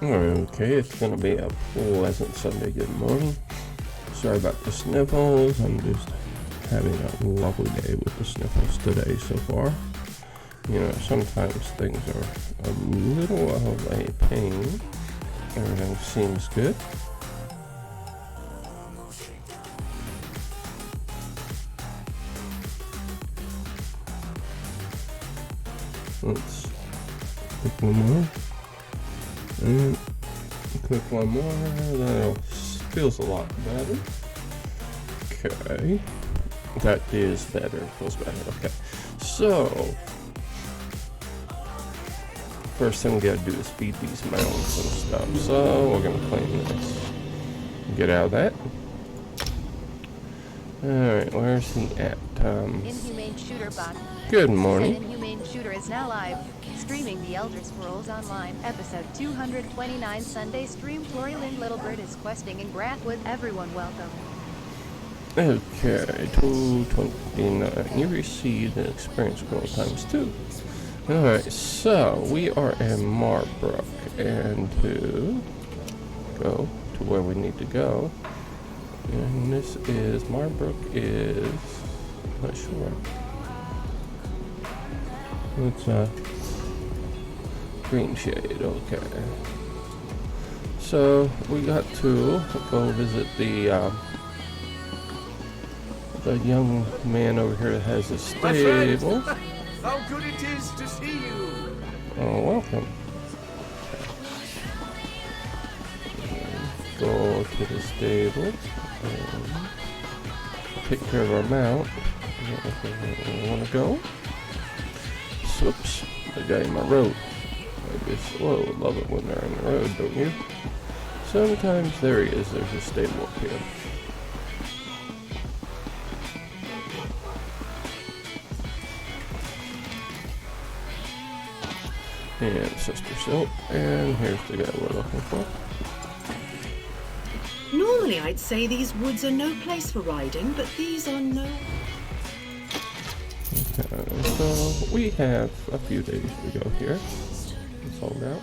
Okay, it's gonna be a pleasant Sunday. Good morning. Sorry about the sniffles. I'm just having a lovely day with the sniffles today so far. You know, sometimes things are a little of a pain. Everything seems good. Let's click one more. And click one more. That feels a lot better. Okay. That is better. Feels better. Okay. So, first thing we gotta do is feed these mounts and stuff. So, we're gonna clean this. Get out of that. Alright, where's he at? Inhumane Shooter bot. Good morning. Inhumane Shooter is now live. Streaming The Elder Scrolls Online, episode 229 Sunday stream. Tori, Lynn, Littlebird is questing in Grathwood. Everyone welcome. Okay, 229. You received an experience scroll ×2. Alright, so we are in Marbrook, and to go to where we need to go. And this is, Marbrook is, not sure. It's green shade, okay. So we got to go visit the young man over here that has a stable. How good it is to see you! Oh, welcome. Go to the stable and take care of our mount. I want to go. Whoops, I got in my road. I just, whoa, love it when they're on the road, don't you? Sometimes there he is, there's a stable up here. And Sister Silk, and here's the guy we're looking for. Normally I'd say these woods are no place for riding, but these are no... Okay, so we have a few days to go here. Let's hold out.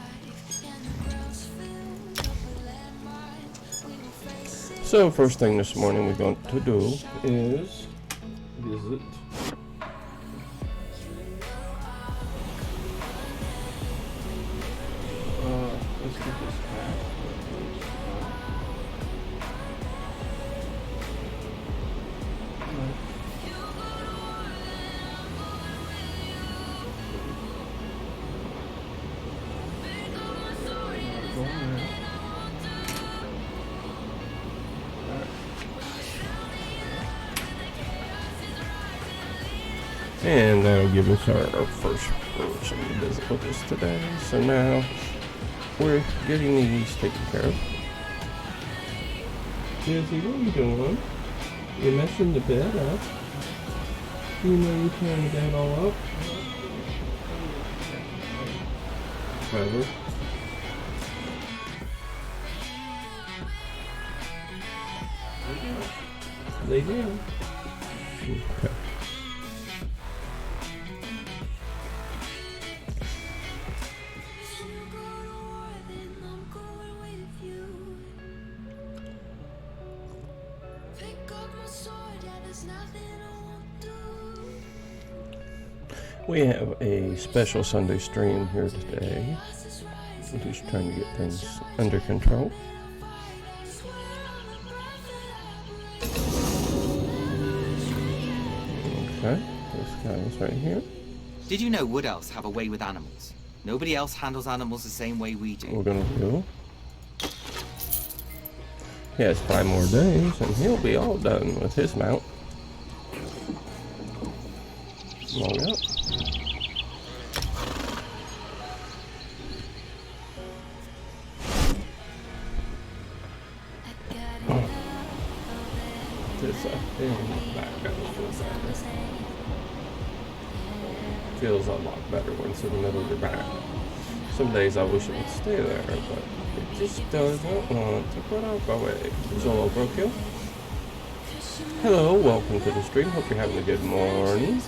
So first thing this morning we're going to do is visit let's get this back. And that'll give us our first person to visit with us today. So now we're getting these taken care of. Jesse, what are you doing? You're messing the bed up. You know you're tearing the bed all up. Trevor. They do. Okay. We have a special Sunday stream here today. We're just trying to get things under control. Okay, this guy's right here. Did you know wood elves have a way with animals? Nobody else handles animals the same way we do. We're gonna do. He has 5 more days, and he'll be all done with his mount. Long up. This thing back feels a lot better when it's in the middle of your back. Some days I wish it would stay there, but it just doesn't want to put up away. Solo Brokill. Hello, welcome to the stream. Hope you're having a good morning.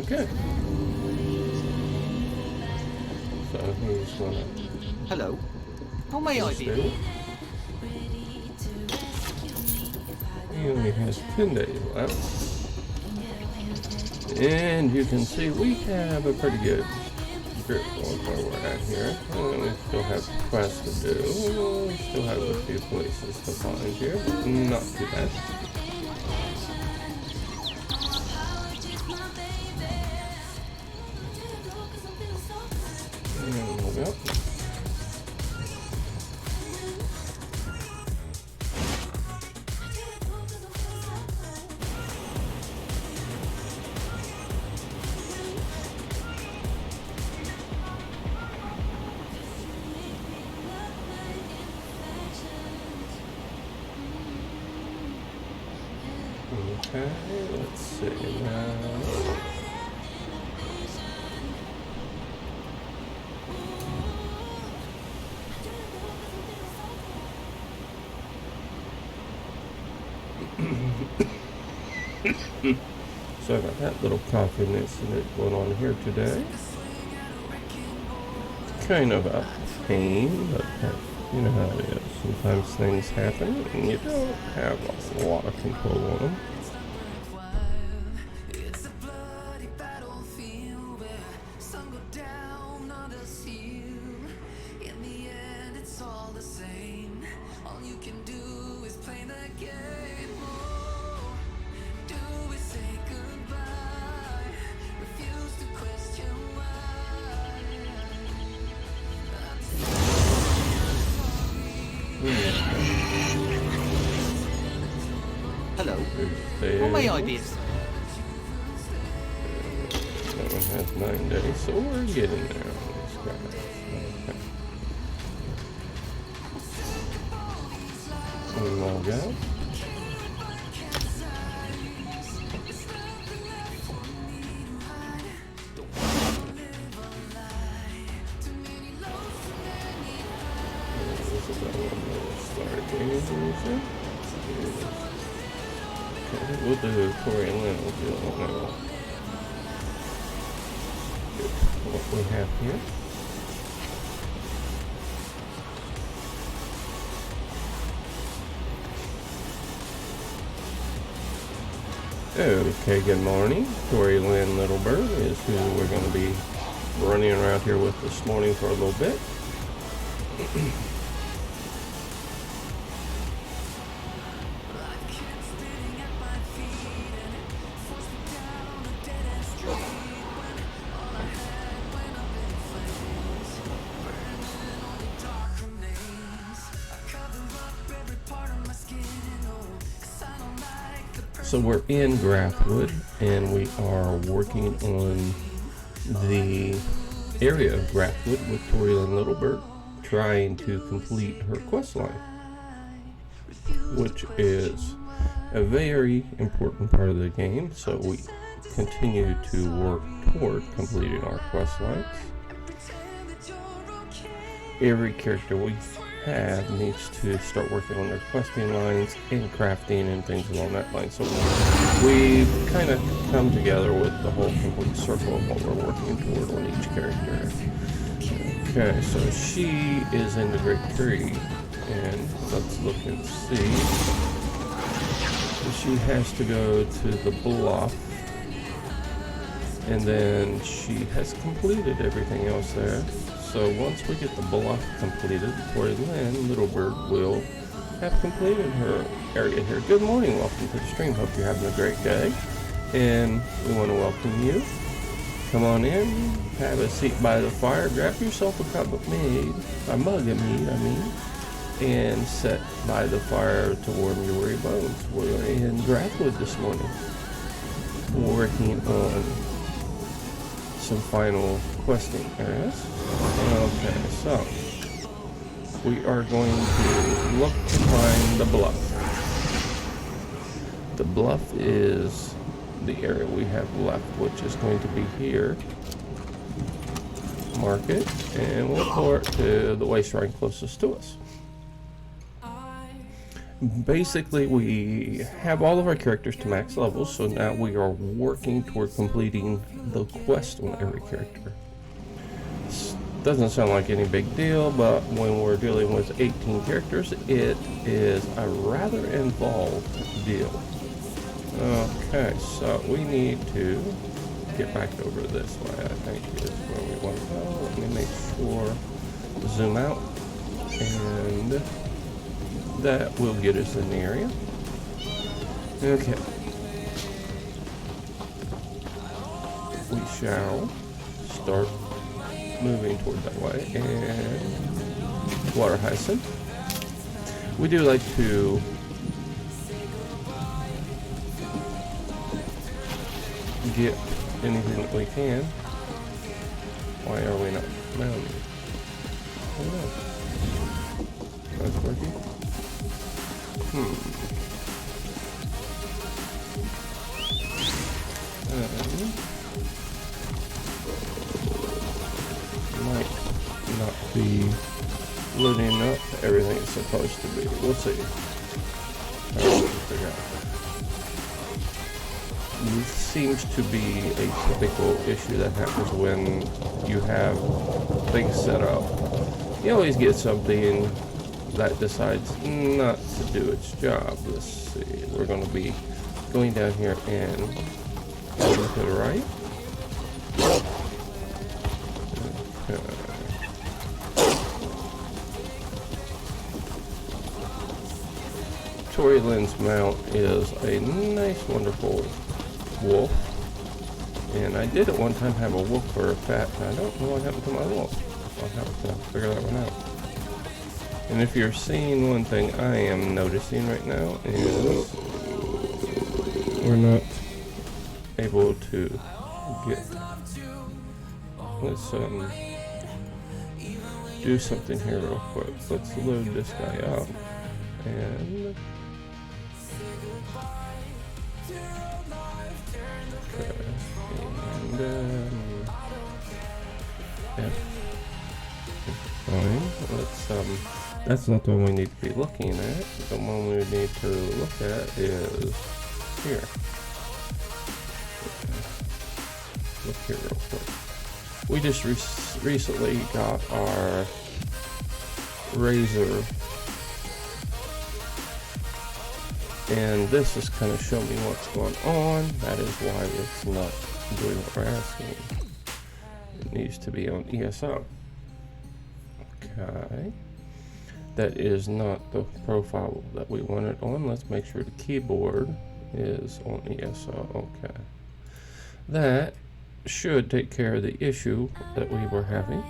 Okay. So he's gonna Hello. How may I be? stay. He only has 10 days left. And you can see we have a pretty good grip on where we're at here. We still have quests to do. We still have a few places to find here, but not too bad. And we'll go. Okay, let's see now. Sorry about that little coughing incident going on here today. Kind of a pain, but you know how it is. Sometimes things happen and you don't have a lot of control on them. Hello. How may I be? That one has 9 days, so we're getting there. Let's grab it. Okay. And log out. This is that one that will start again. Okay, we'll do Tori and Lynn. We'll do it on that one. What we have here. Okay, good morning. Tori, Lynn, Littlebird is who we're going to be running around here with this morning for a little bit. So we're in Grathwood, and we are working on the area of Grathwood with Tori and Littlebird, trying to complete her quest line, which is a very important part of the game. So we continue to work toward completing our quest lines. Every character we have needs to start working on their questing lines and crafting and things along that line. So we've kind of come together with the whole complete circle of what we're working toward on each character. Okay, so she is in the Great Tree, and let's look and see. So she has to go to the bluff, and then she has completed everything else there. So once we get the bluff completed, Tori, Lynn, Littlebird will have completed her area here. Good morning, welcome to the stream. Hope you're having a great day. And we want to welcome you. Come on in, have a seat by the fire, grab yourself a cup of mead, a mug of mead, and sit by the fire to warm your weary bones. We're in Grathwood this morning, working on some final questing areas. Okay, so we are going to look to find the bluff. The bluff is the area we have left, which is going to be here. Mark it, and we'll port to the way shrine closest to us. Basically, we have all of our characters to max levels, so now we are working toward completing the quest on every character. Doesn't sound like any big deal, but when we're dealing with 18 characters, it is a rather involved deal. Okay, so we need to get back over this way. I think is where we want to go. Let me make sure. Zoom out, and that will get us in the area. Okay. We shall start moving toward that way. And water hyacinth. We do like to get anything that we can. Why are we not mounting? Oh no. That's working. Might not be loading up everything it's supposed to be. We'll see. Figure out. This seems to be a typical issue that happens when you have things set up. You always get something that decides not to do its job. Let's see. We're going to be going down here and going to the right. Okay. Tori Lynn's mount is a nice, wonderful wolf. And I did at one time have a wolf for a pet. I don't know what happened to my wolf. I'll have to figure that one out. And if you're seeing one thing I am noticing right now is we're not able to get, let's do something here real quick. Let's load this guy up and okay, and yeah. Fine. Let's that's not the one we need to be looking at. The one we need to look at is here. Okay. Look here real quick. We just recently got our razor, and this is kind of showing me what's going on. That is why it's not doing what we're asking. It needs to be on ESO. Okay, that is not the profile that we want it on. Let's make sure the keyboard is on ESO. Okay, that should take care of the issue that we were having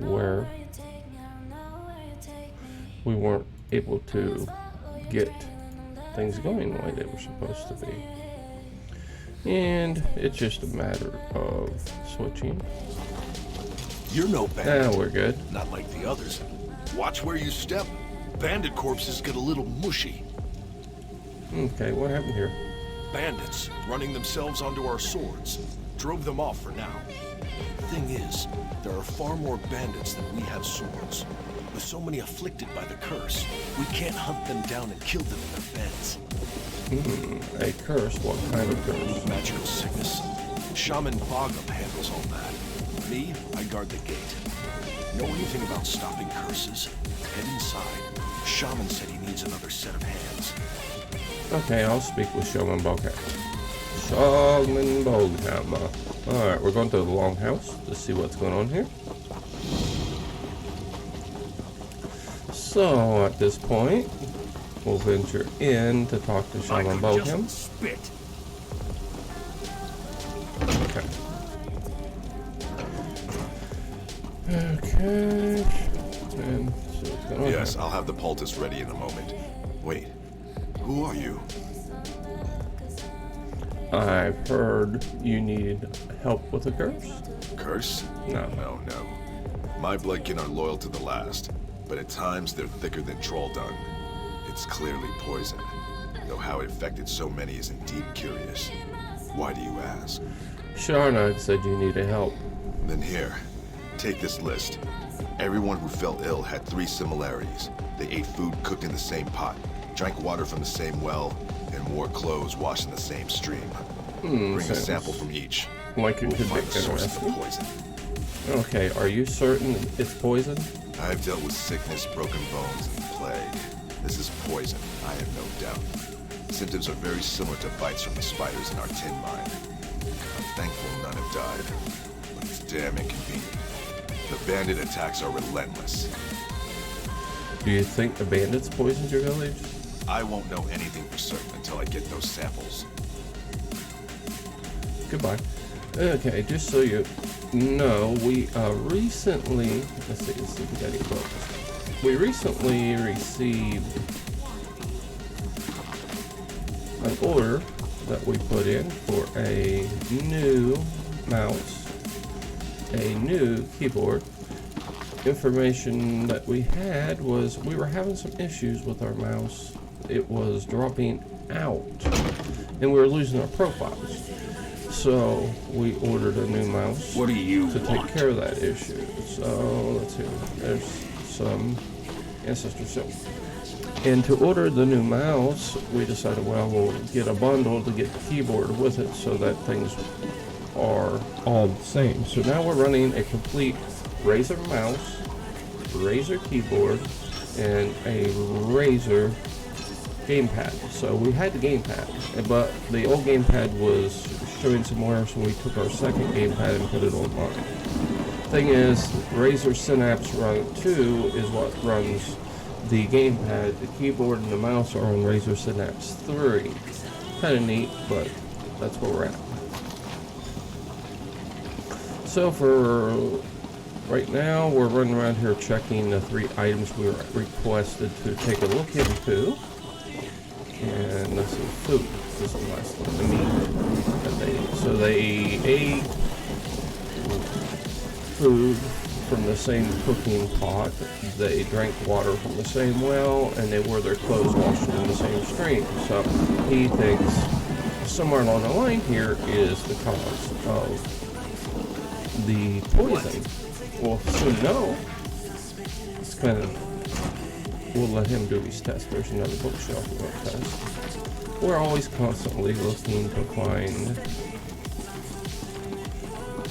where we weren't able to get things going the way they were supposed to be, and it's just a matter of switching. You're no bandit. Now we're good. Not like the others. Watch where you step. Bandit corpses get a little mushy. Okay, what happened here? Bandits running themselves onto our swords. Drove them off for now. Thing is, there are far more bandits than we have swords. With so many afflicted by the curse, we can't hunt them down and kill them in their beds. A curse? What kind of curse? Magical sickness. Shaman Bogum handles all that. Me, I guard the gate. Know anything about stopping curses? Head inside. Shaman said he needs another set of hands. Okay, I'll speak with Shaman Bogum. Shaman Bogum. Alright, we're going to the longhouse to see what's going on here. So, at this point, we'll venture in to talk to Shaman Bogum. Spit. Okay. Okay. And so what's going on Yes, here? I'll have the poultice ready in a moment. Wait, who are you? I've heard you need help with a curse. Curse? No. No. My bloodkin are loyal to the last, but at times they're thicker than troll dung. It's clearly poison, though how it affected so many is indeed curious. Why do you ask? Sharnard said you needed help. Then here, take this list. Everyone who fell ill had 3 similarities. They ate food cooked in the same pot. drank water from the same well, and wore clothes washed in the same stream. Bring a sample from each. Like it We'll could be find the source of the interesting. poison. Okay, are you certain it's poison? I've dealt with sickness, broken bones, and plague. This is poison, I have no doubt. Symptoms are very similar to bites from the spiders in our tin mine. I'm thankful none have died, but it's damn inconvenient. The bandit attacks are relentless. Do you think the bandits poisoned your village? I won't know anything for certain until I get those samples. Goodbye. Okay, just so you know, we recently, let's see if we got any books. We recently received an order that we put in for a new mouse, a new keyboard. Information that we had was we were having some issues with our mouse. It was dropping out and we were losing our profiles. So we ordered a new mouse What do you to want? take care of that issue. So let's see, there's some ancestor silk. And to order the new mouse, we decided, well, we'll get a bundle to get the keyboard with it so that things are all the same. So now we're running a complete Razer mouse, Razer keyboard, and a Razer gamepad. So we had the gamepad, but the old gamepad was showing some errors, so we took our second gamepad and put it online. Thing is, Razer Synapse Run 2 is what runs the gamepad. The keyboard and the mouse are on Razer Synapse 3. Kind of neat, but that's where we're at. So for right now, we're running around here checking the 3 items we were requested to take a look into. And let's see, food is the last one, the meat that they ate. So they ate food from the same cooking pot, they drank water from the same well, and they wore their clothes washed in the same stream. So he thinks somewhere along the line here is the cause of the poison. We'll soon know. It's kind of, we'll let him do his test. There's another bookshelf we'll test. We're always constantly looking to find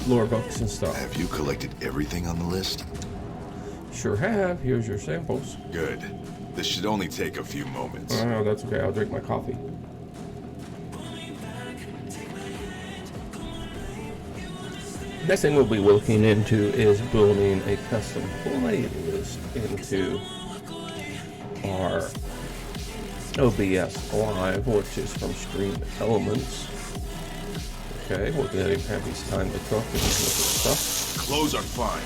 lore books and stuff. Have you collected everything on the list? Sure have. Here's your samples. Good. This should only take a few moments. Oh, that's okay. I'll drink my coffee. Next thing we'll be looking into is building a custom playlist into our OBS Live, which is from Stream Elements. Okay, we'll get him have his time to cook and look at stuff. Clothes are fine.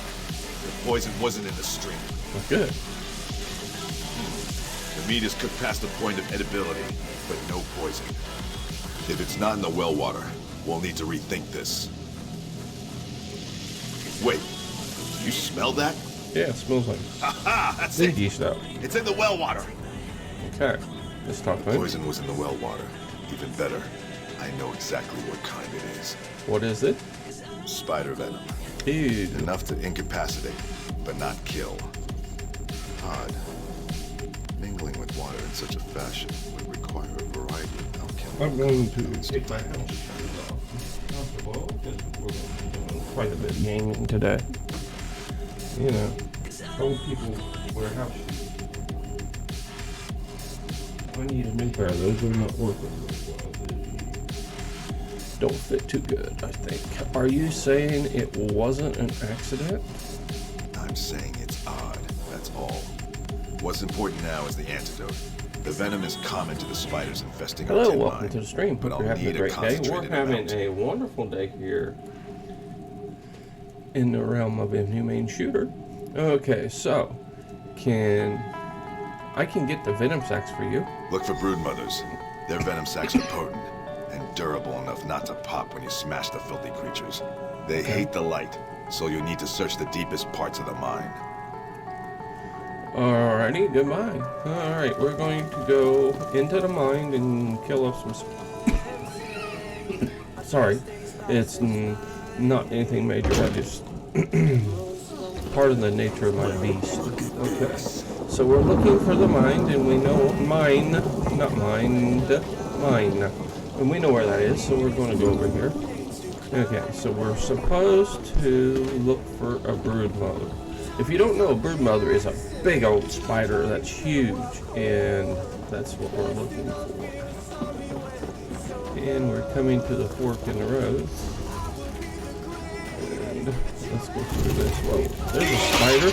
The poison wasn't in the stream. Well, good. The meat is cooked past the point of edibility, but no poison. If it's not in the well water, we'll need to rethink this. Wait, you smell that? Yeah, it smells like Aha, that's dingy it. stuff. It's in the well water. Okay, let's talk about it. Poison was in the well water. Even better, I know exactly what kind it is. What is it? Spider venom. Dude. Enough to incapacitate, but not kill. Odd. Mingling with water in such a fashion would require a variety of alchemy. I'm going to take my house off the wall because we're doing quite a bit of gaming today. You know, old people wear house shoes. I need a new pair of those. They're not working very well. They don't fit too good, I think. Are you saying it wasn't an accident? I'm saying it's odd, that's all. What's important now is the antidote. The venom is common to the spiders infesting our Hello, tin welcome mine, to the stream. but Hope I'll you're having a need great day. We're concentrated having amount. a wonderful day here in the realm of Inhumane Shooter. Okay, so I can get the venom sacs for you. Look for brood mothers. Their venom sacs are potent and durable enough not to pop when you smash the filthy creatures. They hate the light, so you'll need to search the deepest parts of the mine. Alrighty, goodbye. Alright, we're going to go into the mine and kill off some... Sorry, it's not anything major, I just... part of the nature of my beast. Okay, So we're looking for the mine, and we know mine, not mind, mine. And we know where that is, so we're going to go over here. Okay, so we're supposed to look for a brood mother. If you don't know, a brood mother is a big old spider that's huge, and that's what we're looking for. And we're coming to the fork in the road. And let's go through this. Whoa, there's a spider.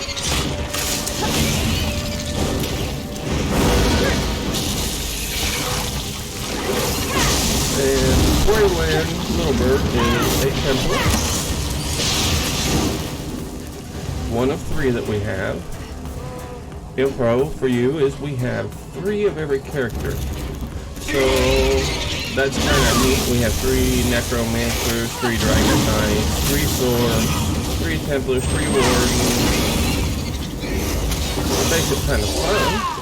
And Tori, Lynn, Littlebird is a Templar. One of 3 that we have. Info for you is we have 3 of every character. So that's kind of neat. We have 3 Necromancers, 3 Dragon Knights, 3 Swords, 3 Templars, 3 Wardens. It makes it kind of fun.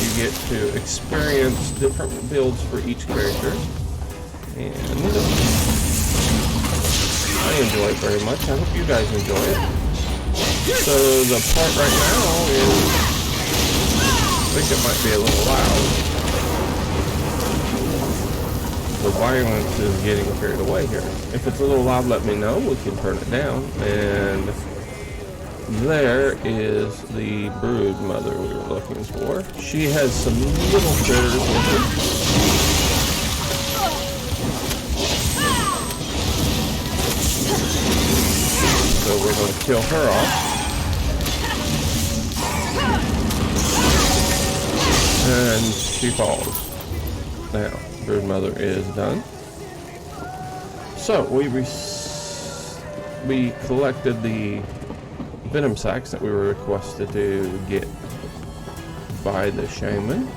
You get to experience different builds for each character. And I enjoy it very much. I hope you guys enjoy it. So the part right now is, I think it might be a little loud. The violence is getting carried away here. If it's a little loud, let me know. We can turn it down. And there is the brood mother we were looking for. She has some little critters with her. So we're going to kill her off. And she falls. Now, brood mother is done. So we collected the venom sacs that we were requested to get by the shaman.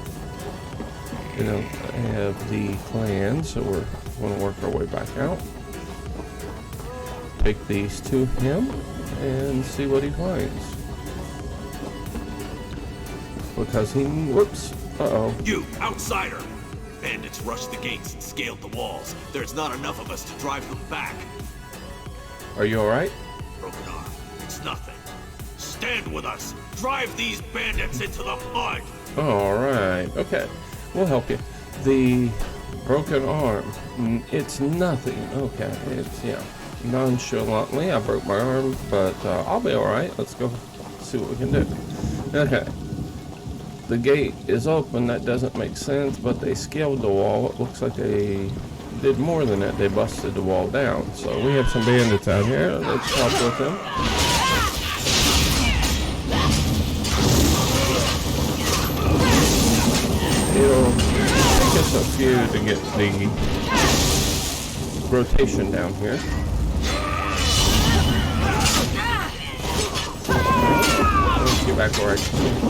You know, I have the clan, so we're going to work our way back out. Take these to him and see what he finds. Because he, whoops, uh-oh. You, outsider! Bandits rushed the gates and scaled the walls. There's not enough of us to drive them back. Are you alright? Broken arm. It's nothing. Stand with us. Drive these bandits into the mud. Alright, okay. We'll help you. The broken arm. It's nothing. Okay, it's, yeah. Nonchalantly, I broke my arm, but I'll be alright. Let's go see what we can do. Okay. The gate is open. That doesn't make sense, but they scaled the wall. It looks like they did more than that. They busted the wall down. So we have some bandits out here. Let's help with them. It'll take us a few to get the rotation down here. Let's get back where I can.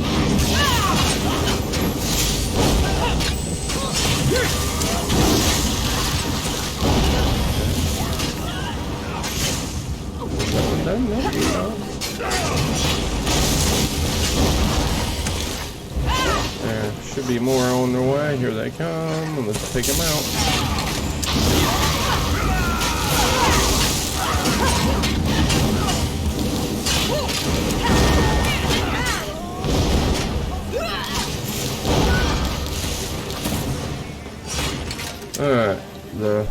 Done? No. There should be more on their way. Here they come. Let's take them out. Alright, the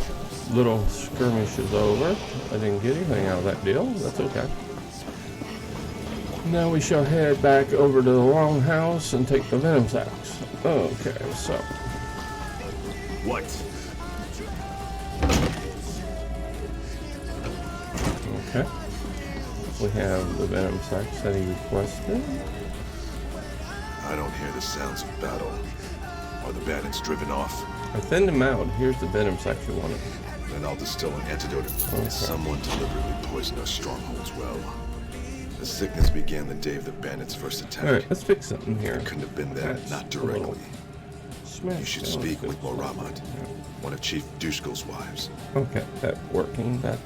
little skirmish is over. I didn't get anything out of that deal. That's okay. Now we shall head back over to the longhouse and take the venom sacks. Okay, so. What? Okay. We have the venom sacks that he requested. I don't hear the sounds of battle. Are the bandits driven off? I thinned them out. Here's the venom sacs you wanted. Then I'll distill an antidote. Okay. Someone deliberately poisoned our strongholds well. The sickness began the day of the bandits' first attack. Alright, let's fix something here. It couldn't have been them, That's not a little directly. smashed You should down. speak with Yeah. Moramat, one of Chief Dushkel's wives. Okay, that's working. That.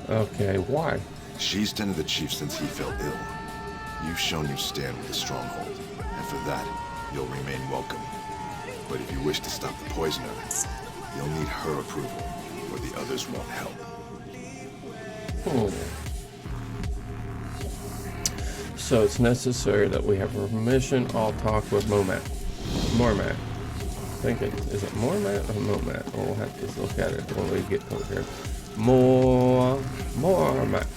Okay, why? She's tended the chief since he fell ill. You've shown you stand with the stronghold, and for that, you'll remain welcome. But if you wish to stop the poisoner, you'll need her approval, or the others won't help. So it's necessary that we have permission. I'll talk with Mormat. I think is it Mormat or Momat? We'll have to look at it when we get over here. Mormat.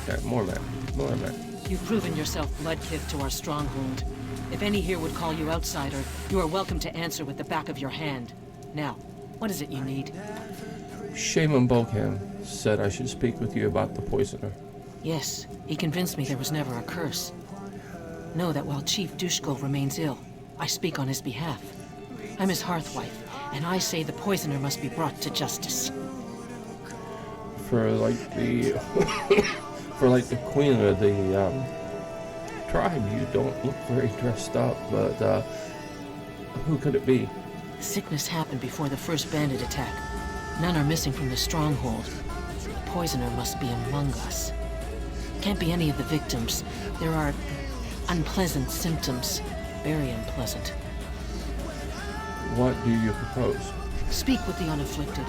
Okay, Mormat. You've proven yourself bloodkith to our stronghold. If any here would call you outsider, you are welcome to answer with the back of your hand. Now, what is it you need? Shaman Bokham said I should speak with you about the poisoner. Yes, he convinced me there was never a curse. Know that while Chief Dushko remains ill, I speak on his behalf. I'm his hearthwife, and I say the poisoner must be brought to justice. For like the the queen of the tribe, you don't look very dressed up, but who could it be? Sickness happened before the first bandit attack. None are missing from the stronghold. The poisoner must be among us. Can't be any of the victims. There are unpleasant symptoms. Very unpleasant. What do you propose? Speak with the unafflicted.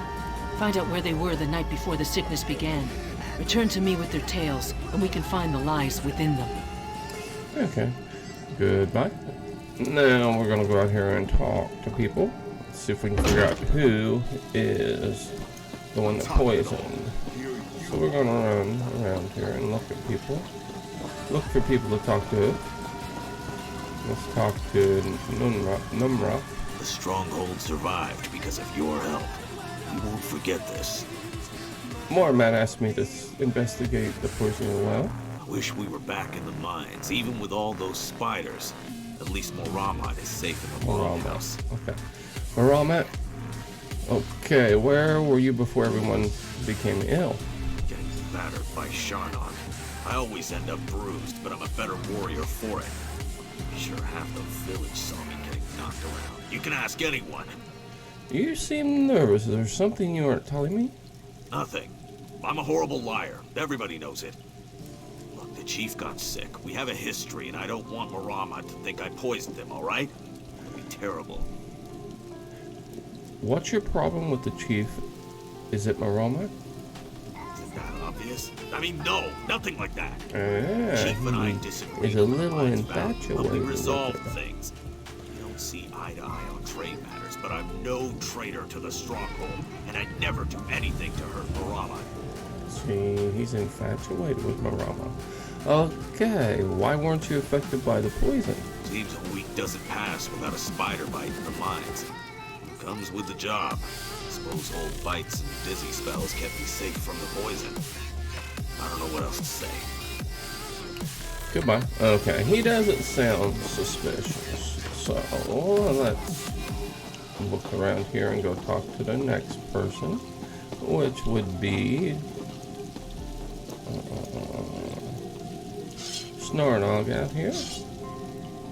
Find out where they were the night before the sickness began. Return to me with their tales, and we can find the lies within them. Okay. Goodbye. Now we're gonna go out here and talk to people. See if we can figure out who is the one that poisoned. So we're gonna run around here and look at people. Look for people to talk to. Let's talk to Numra. The stronghold survived because of your help. We won't forget this. Mormat asked me to investigate the poisoner well. I wish we were back in the mines, even with all those spiders. At least Moramat is safe in the longhouse. Okay. Moramat? Okay, where were you before everyone became ill? Getting battered by Sharnon. I always end up bruised, but I'm a better warrior for it. Sure, half the village saw me getting knocked around. You can ask anyone. You seem nervous. Is there something you aren't telling me? Nothing. I'm a horrible liar. Everybody knows it. Look, the chief got sick. We have a history, and I don't want Moramat to think I poisoned him, all right? It'd be terrible. What's your problem with the chief? Is it Moramat? Isn't that obvious? I mean, no, nothing like that. Chief and I disagree. He's a little infatuated. But we resolve things. We don't see eye to eye on trade matters, but I'm no traitor to the stronghold, and I'd never do anything to hurt Moramat. See, he's infatuated with Moramat. Okay, why weren't you affected by the poison? Seems a week doesn't pass without a spider bite in the mines. Comes with the job. Suppose old bites and dizzy spells kept me safe from the poison. I don't know what else to say. Goodbye. Okay, he doesn't sound suspicious. So, let's look around here and go talk to the next person, which would be Snarnog out here.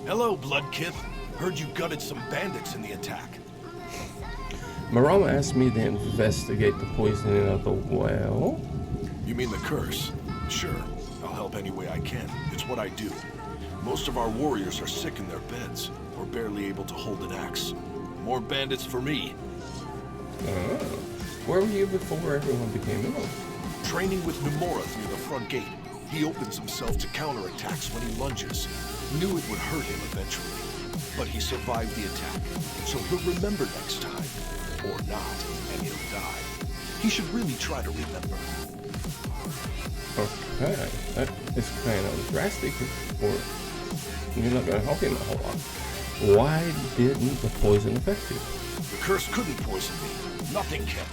Hello, Bloodkith. Heard you gutted some bandits in the attack. Marama asked me to investigate the poisoning of the well. You mean the curse? Sure. I'll help any way I can. It's what I do. Most of our warriors are sick in their beds, or barely able to hold an axe. More bandits for me. Where were you before everyone became ill? Training with Numorath near the front gate. He opens himself to counterattacks when he lunges. Knew it would hurt him eventually. But he survived the attack, so he'll remember next time. Or not, and he'll die. He should really try to remember. Okay, that is kind of drastic, or you're not going to help him a whole lot. Why didn't the poison affect you? The curse couldn't poison me. Nothing can.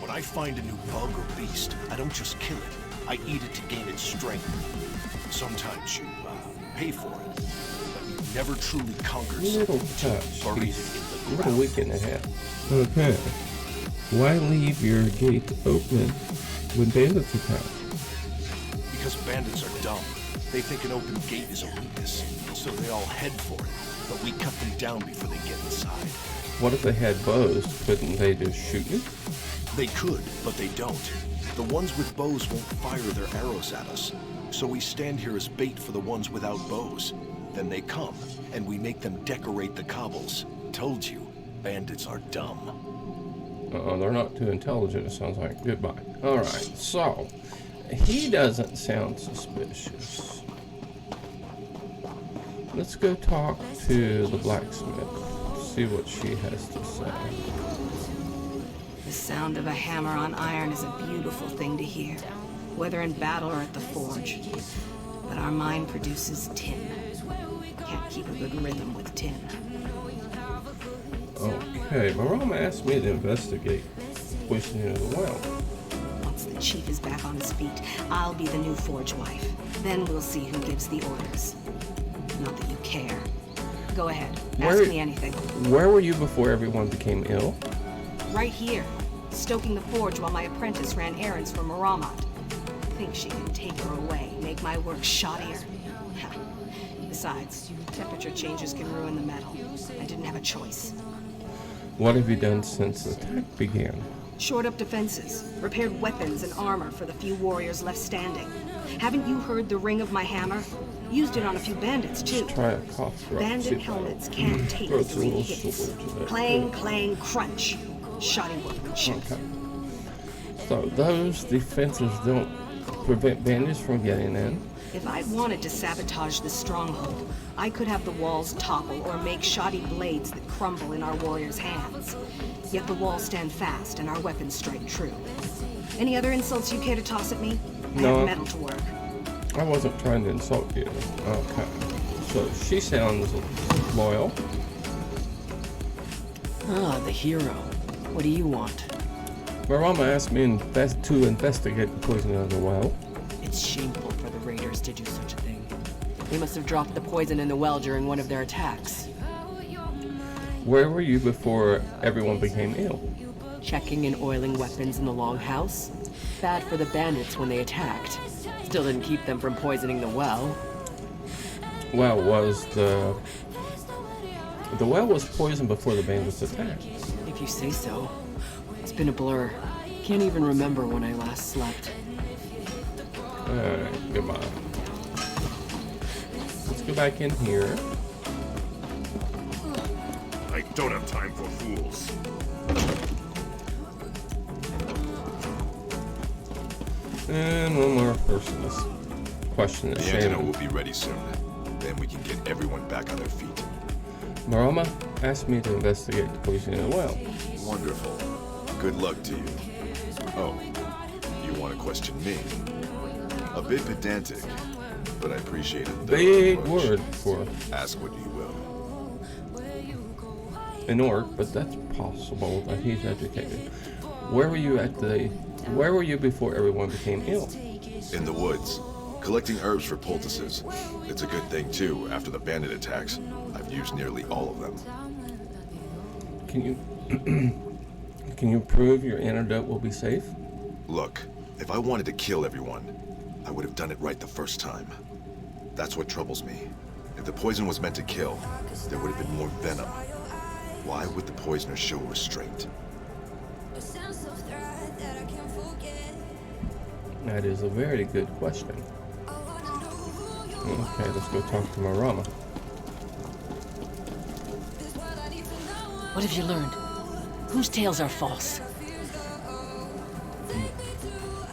When I find a new bug or beast, I don't just kill it. I eat it to gain its strength. Sometimes you pay for it, but you never truly conquer Little something touch. till you bury it He's in a the little ground. weak in the head. Okay. Why leave your gate open when bandits attack? Because bandits are dumb. They think an open gate is a weakness, so they all head for it. But we cut them down before they get inside. What if they had bows? Couldn't they just shoot you? They could, but they don't. The ones with bows won't fire their arrows at us. So we stand here as bait for the ones without bows. Then they come, and we make them decorate the cobbles. Told you, bandits are dumb. They're not too intelligent, it sounds like. Goodbye. Alright, so, he doesn't sound suspicious. Let's go talk to the blacksmith. See what she has to say. The sound of a hammer on iron is a beautiful thing to hear, whether in battle or at the forge. But our mine produces tin. Can't keep a good rhythm with tin. Okay, Marama asked me to investigate poisoning of the well. Once the chief is back on his feet, I'll be the new forge wife. Then we'll see who gives the orders. Not that you care. Go ahead, ask me anything. Where were you before everyone became ill? Right here, stoking the forge while my apprentice ran errands for Maramat. Think she can take her away, make my work shoddier. Besides, temperature changes can ruin the metal. I didn't have a choice. What have you done since the attack began? Shored up defenses, repaired weapons and armor for the few warriors left standing. Haven't you heard the ring of my hammer? Used it on a few bandits, too. Try a cough drop. Bandit helmets can't take Throw some 3 little hits. sword to that. Clang, clang, crunch. Shoddy workmanship. Okay. So those defenses don't prevent bandits from getting in. If I'd wanted to sabotage the stronghold, I could have the walls topple or make shoddy blades that crumble in our warriors' hands. Yet the walls stand fast and our weapons strike true. Any other insults you care to toss at me? I No. have metal to work. I wasn't trying to insult you. Okay. So she sounds loyal. Ah, the hero. What do you want? Marama asked me to investigate the poisoning of the well. It's shameful for the raiders to do such a thing. They must have dropped the poison in the well during one of their attacks. Where were you before everyone became ill? Checking and oiling weapons in the longhouse. Bad for the bandits when they attacked. Still didn't keep them from poisoning the well. Well, the well was poisoned before the bandits attacked. If you say so. It's been a blur. Can't even remember when I last slept. Alright, goodbye. Let's go back in here. I don't have time for fools. And one more person is question is The antidote Shannon. will be ready soon. Then we can get everyone back on their feet. Marama asked me to investigate the poisoning of the well. Wonderful. Good luck to you. Oh, you want to question me? A bit pedantic, but I appreciate it. Big word for Ask what you will. an orc, but that's possible that he's educated. Where were you before everyone became ill? In the woods, collecting herbs for poultices. It's a good thing too. After the bandit attacks, I've used nearly all of them. Can you can you prove your antidote will be safe? Look, if I wanted to kill everyone, I would have done it right the first time. That's what troubles me. If the poison was meant to kill, there would have been more venom. Why would the poisoner show restraint? That is a very good question. Okay, let's go talk to Marama. What have you learned? Whose tales are false?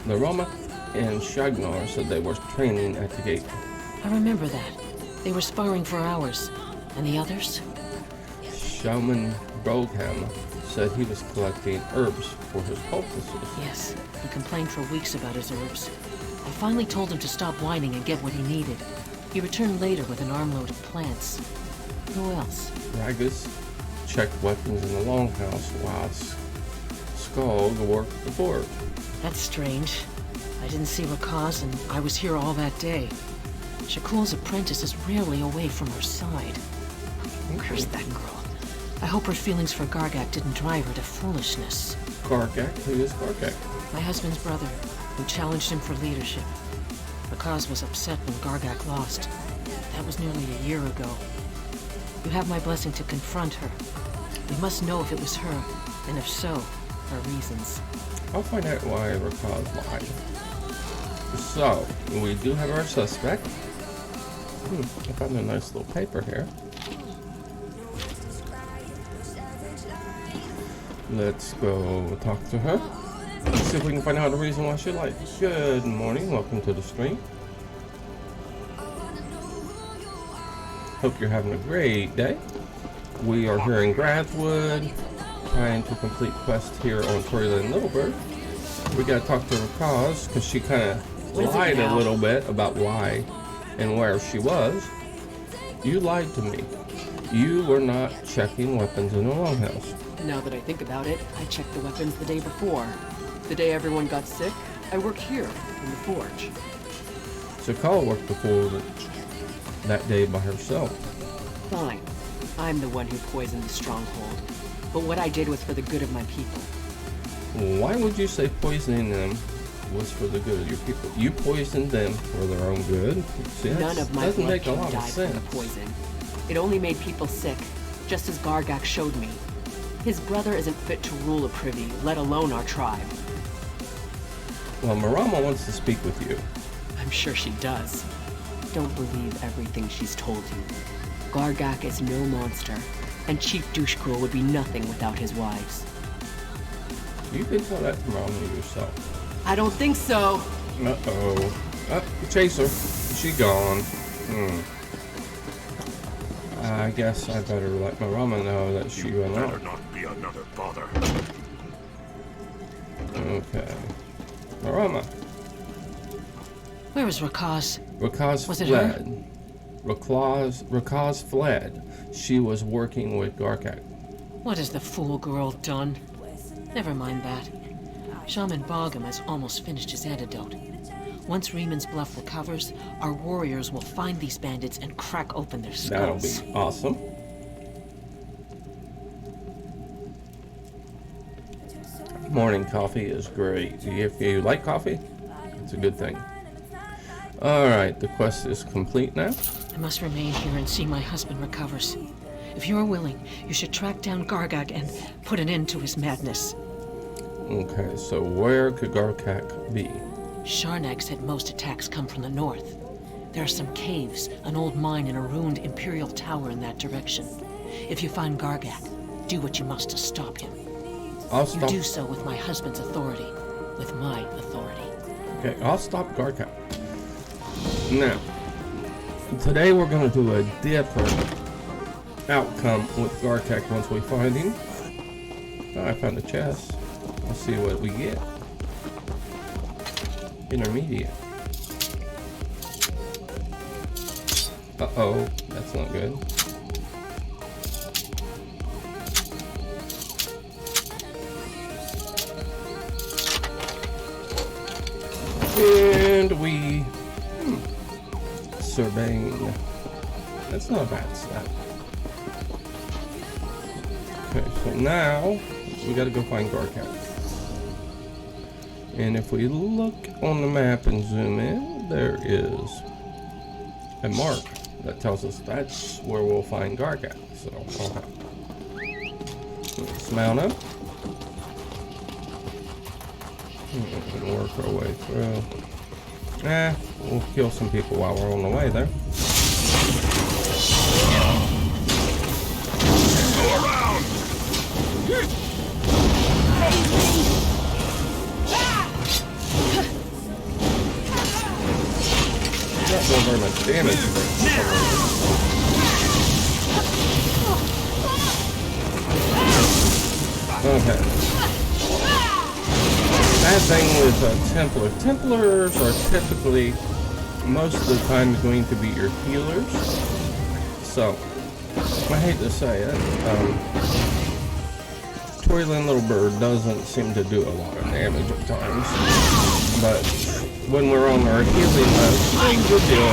Marama and Shagnar said they were training at the gate. I remember that. They were sparring for hours. And the others? Shaman Brogham said he was collecting herbs for his poultices. Yes, he complained for weeks about his herbs. I finally told him to stop whining and get what he needed. He returned later with an armload of plants. Who else? Ragus checked weapons in the longhouse while Skald worked the board. That's strange. I didn't see Rakaz and I was here all that day. Shakul's apprentice is rarely away from her side. Curse that girl. I hope her feelings for Gargak didn't drive her to foolishness. Gargak? Who is Gargak? My husband's brother, who challenged him for leadership. Rakaz was upset when Gargak lost. That was nearly a year ago. You have my blessing to confront her. We must know if it was her, and if so, her reasons. I'll find out why Rakaz lied. So, we do have our suspect. I found a nice little paper here. Let's go talk to her. Let's see if we can find out the reason why she lied. Good morning, welcome to the stream. Hope you're having a great day. We are here in Grathwood, trying to complete quest here on Tori, Lynn, Littlebird. We gotta talk to her cause, because she kind of lied a little bit about why and where she was. You lied to me. You were not checking weapons in the Longhouse. Now that I think about it, I checked the weapons the day before. The day everyone got sick, I worked here, in the forge. So Kala worked before that day by herself. Fine. I'm the one who poisoned the stronghold. But what I did was for the good of my people. Why would you say poisoning them was for the good of your people? You poisoned them for their own good? See, None of my doesn't blood make a lot of died from the sense. poison. It only made people sick, just as Gargak showed me. His brother isn't fit to rule a privy, let alone our tribe. Well, Marama wants to speak with you. I'm sure she does. Don't believe everything she's told you. Gargak is no monster, and Chief Dushkul would be nothing without his wives. You can tell that to Marama yourself. I don't think so. Uh-oh. Chase her. She gone. I guess I better let Marama know that she went out. Better not be another bother. Okay. Marama. Where was Rakaz? Rakaz Was it fled. Rakaz fled. She was working with Gargak. What has the fool girl done? Never mind that. Shaman Bogum has almost finished his antidote. Once Reeman's Bluff recovers, our warriors will find these bandits and crack open their That'll skulls. be awesome. Morning coffee is great. If you like coffee, it's a good thing. Alright, the quest is complete now. I must remain here and see my husband recovers. If you are willing, you should track down Gargak and put an end to his madness. Okay, so where could Gargak be? Sharnak said most attacks come from the north. There are some caves, an old mine, and a ruined Imperial tower in that direction. If you find Gargak, do what you must to stop him. I'll You stop. do so with my husband's authority, with my authority. Okay, I'll stop Gargak. Now, today we're going to do a different outcome with Gargak once we find him. Oh, I found a chest. Let's see what we get. Intermediate. Uh-oh, that's not good. And we... surveying. That's not a bad stat. Okay, so now we gotta go find Gargak. And if we look on the map and zoom in, there is a mark that tells us that's where we'll find Gargak. So, let's mount up. And work our way through. We'll kill some people while we're on the way there. Go around! Not doing very much damage for some reason. Okay. Bad thing with Templar. Templars are typically, most of the time, going to be your healers. So, I hate to say it, Tori, Lynn, Littlebird doesn't seem to do a lot of damage at times. But when we're on our healing mode, we'll do a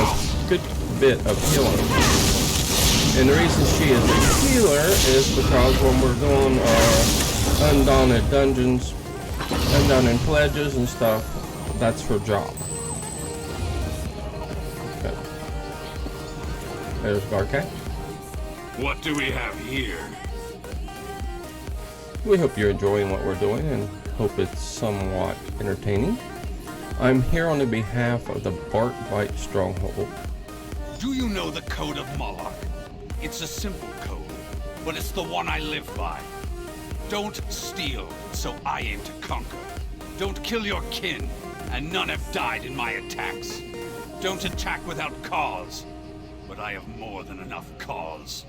good bit of healing. And the reason she is a healer is because when we're doing our undaunted dungeons, undaunted pledges and stuff, that's her job. Okay. There's Gargak. What do we have here? We hope you're enjoying what we're doing and hope it's somewhat entertaining. I'm here on the behalf of the Bark Bite Stronghold. Do you know the Code of Moloch? It's a simple code, but it's the one I live by. Don't steal, so I aim to conquer. Don't kill your kin, and none have died in my attacks. Don't attack without cause, but I have more than enough cause.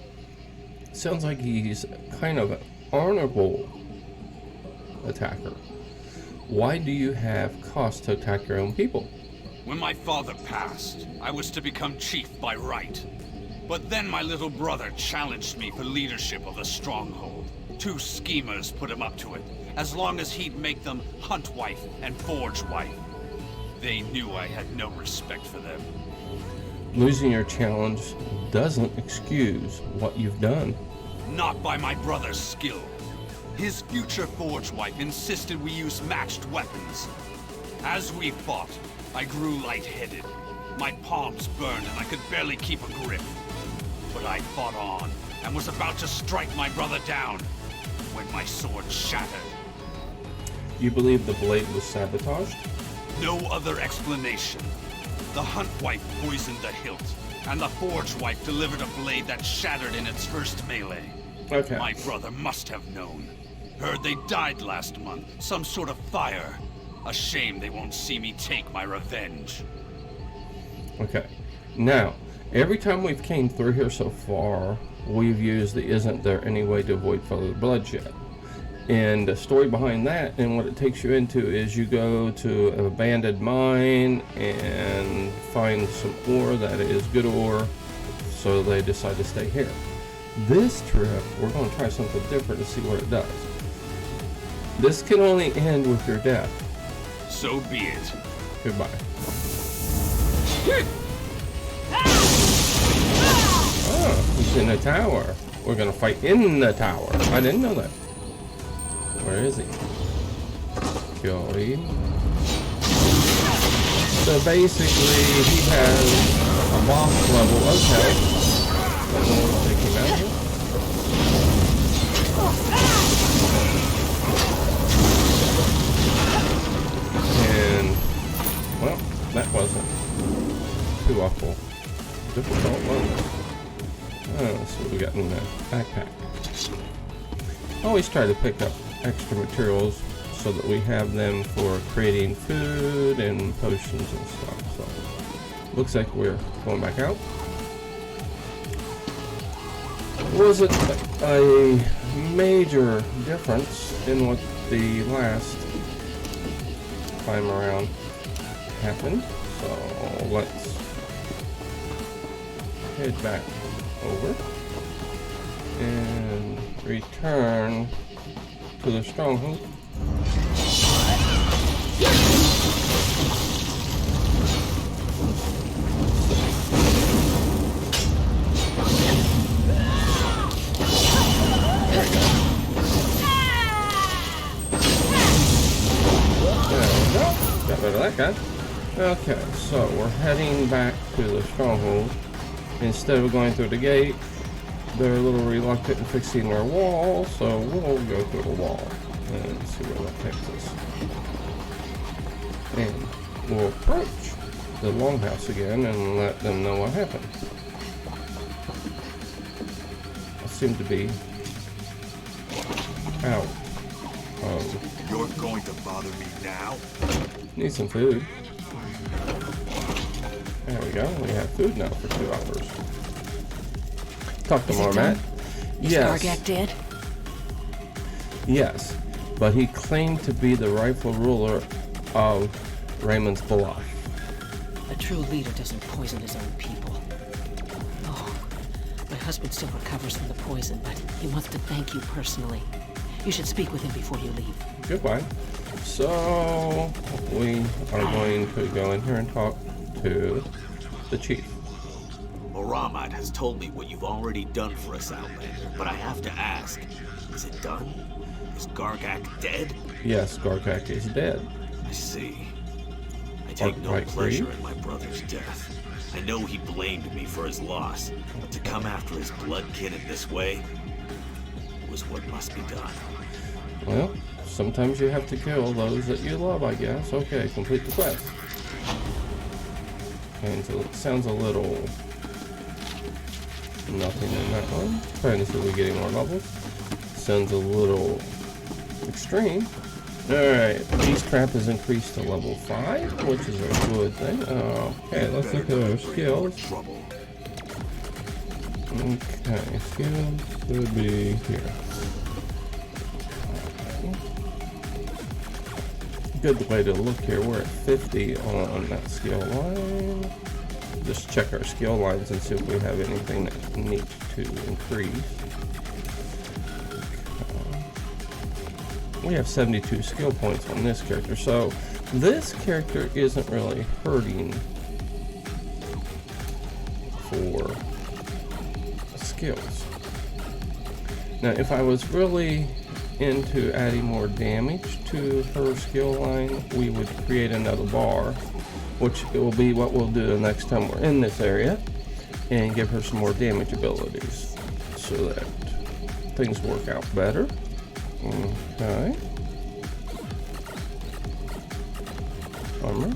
Sounds like he's kind of an honorable attacker. Why do you have cause to attack your own people? When my father passed, I was to become chief by right. But then my little brother challenged me for leadership of the stronghold. 2 schemers put him up to it, as long as he'd make them hunt wife and forge wife. They knew I had no respect for them. Losing your challenge doesn't excuse what you've done. Not by my brother's skill. His future forge wife insisted we use matched weapons. As we fought, I grew lightheaded. My palms burned and I could barely keep a grip. But I fought on and was about to strike my brother down when my sword shattered. You believe the blade was sabotaged? No other explanation. The hunt wife poisoned the hilt, and the forge wife delivered a blade that shattered in its first melee. Okay. My brother must have known. Heard they died last month, some sort of fire. A shame they won't see me take my revenge. Okay. Now, every time we've came through here so far, we've used the isn't there any way to avoid further bloodshed. And the story behind that and what it takes you into is you go to an abandoned mine and find some ore that is good ore, so they decide to stay here. This trip, we're going to try something different to see what it does. This can only end with your death. So be it. Goodbye. Oh, he's in the tower. We're going to fight in the tower. I didn't know that. Where is he? Kill him. So basically, he has a boss level of health. Let's take him out here. And, well, that wasn't too awful difficult, was it? Oh, so we got in the backpack. Always try to pick up extra materials so that we have them for creating food and potions and stuff. So looks like we're going back out. Wasn't a major difference in what the last time around happened, so let's head back over and return to the stronghold. Got rid of that guy. Okay, so we're heading back to the stronghold. Instead of going through the gate, they're a little reluctant in fixing their wall, so we'll go through the wall and see where that takes us. And we'll approach the longhouse again and let them know what happened. I seem to be out. You're going to bother me now? Need some food. There we go. We have food now for 2 hours. Talk to Mormat. Yes. Is Gargak dead? Yes, but he claimed to be the rightful ruler of Raymond's Bluff. A true leader doesn't poison his own people. Oh, my husband still recovers from the poison, but he wants to thank you personally. You should speak with him before you leave. Goodbye. So, we are going to go in here and talk to the chief. Moramad has told me what you've already done for us, Outlander, but I have to ask, is it done? Is Gargak dead? Yes, Gargak is dead. I see. I take no pleasure in my brother's death. I know he blamed me for his loss, but to come after his blood kin in this way was what must be done. Well, sometimes you have to kill those that you love, I guess. Okay, complete the quest. And so it sounds a little nothing in that one. Trying to see if we're getting more levels. Sounds a little extreme. Alright, beast trap is increased to level 5, which is a good thing. Okay, let's look at our skills. Okay, skill should be here. Good way to look here. We're at 50 on that skill line. Just check our skill lines and see if we have anything that needs to increase. We have 72 skill points on this character, so this character isn't really hurting for skills. Now, if I was really into adding more damage to her skill line, we would create another bar, which it will be what we'll do the next time we're in this area, and give her some more damage abilities so that things work out better. Okay. Armor.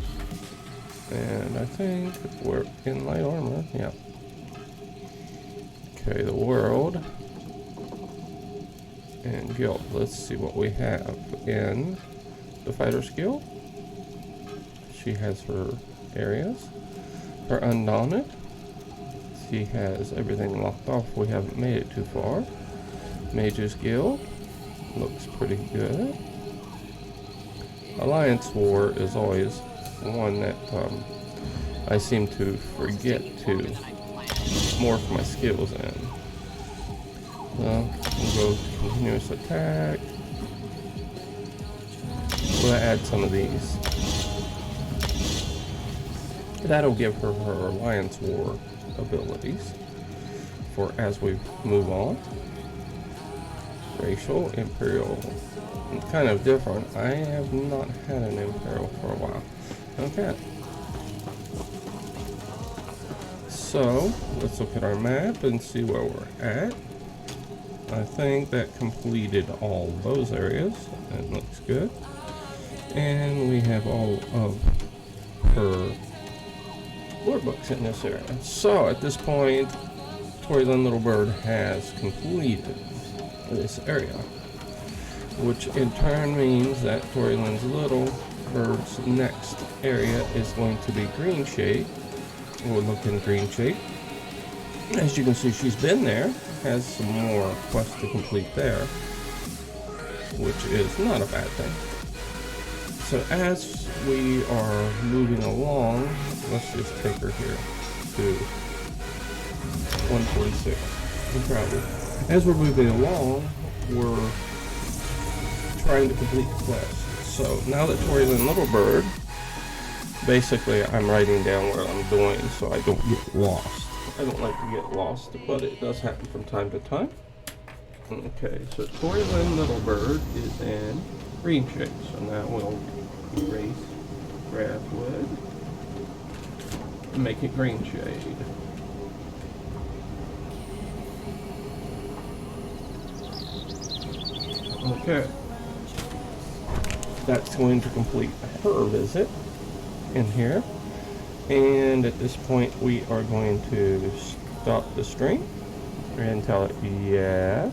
And I think we're in light armor. Yeah. Okay, the world. And guild. Let's see what we have in the fighter skill. She has her areas. Her undaunted. She has everything locked off. We haven't made it too far. Mage's Guild. Looks pretty good. Alliance War is always one that I seem to forget to morph my skills in. We'll go to continuous attack. We'll add some of these. That'll give her her Alliance War abilities for as we move on. Racial, Imperial, kind of different. I have not had an Imperial for a while. Okay. So, let's look at our map and see where we're at. I think that completed all those areas. That looks good. And we have all of her lore books in this area. So, at this point, Tori Lynn Littlebird has completed this area, which in turn means that Tori Lynn's Littlebird's next area is going to be Green Shade. We'll look in Green Shade. As you can see, she's been there, has some more quests to complete there, which is not a bad thing. So as we are moving along, let's just take her here to 146. As we're moving along, we're trying to complete the quest. So now that Tori Lynn Littlebird, basically I'm writing down what I'm doing so I don't get lost. I don't like to get lost, but it does happen from time to time. Okay, so Tori Lynn Littlebird is in Green Shade. So now we'll erase Grathwood and make it Green Shade. Okay, that's going to complete her visit in here, and at this point we are going to stop the stream and tell it yeah.